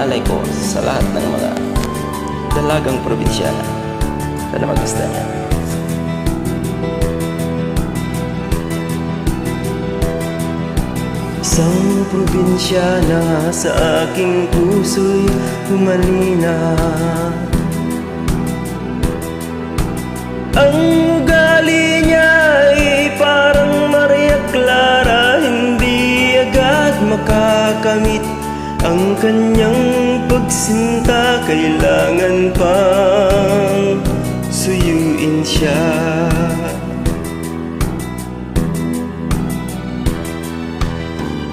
alay ko sa lahat ng mga dalagang probinsyana. Sana magustuhan niya. Isang probinsyana sa aking puso'y humalina. Ang ugali niya ay parang Maria Clara, hindi agad makakamit ang kanyang pagsinta. Kailangan pang suyuin siya.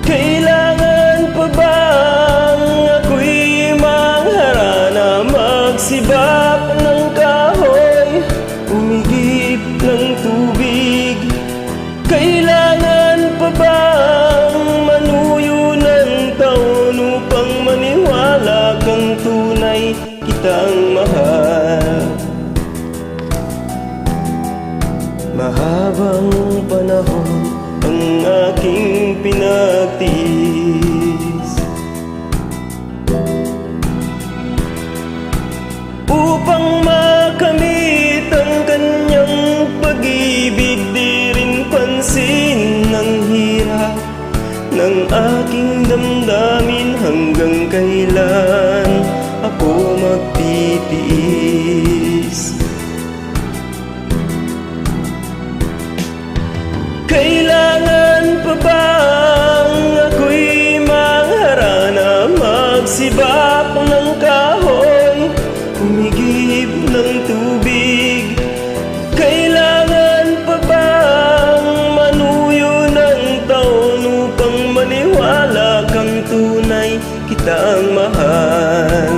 Kailangan pa bang ako'y mangharana, magsibak ng kahoy, umigip ng tubig? Kailangan pa bang manuyo ng taon upang maniwala kang tunay kitang mahal? Mahabang panahon ang aking pinagtiis upang makamit ang kanyang pag-ibig. Di rin pansin ng hirap ng aking damdamin. Hanggang kailan ako magtitiis? Kailangan pa bang ako'y mangharana, magsibak ng kahoy, umigib ng tubig? Kailangan pa bang manuyo ng taon upang maniwala kang tunay kitang mahal?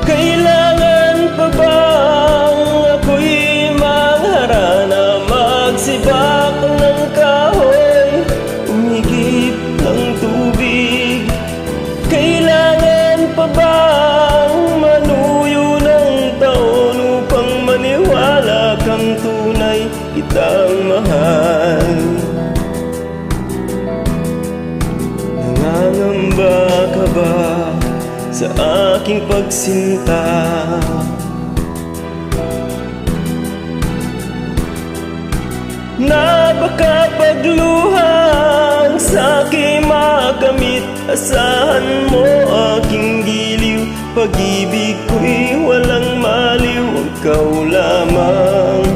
Kailangan pa bang ako'y mangharana, magsibak ng kahoy, umigip ng tubig? Kailangan pa bang manuyo ng taon upang maniwala kang tunay kitang mahal? Nangangamba ka ba sa aking pagsinta? Na baka pagluhang sa aking makamit, asahan mo aking giliw. Pag-ibig ko'y walang maliw, ikaw lamang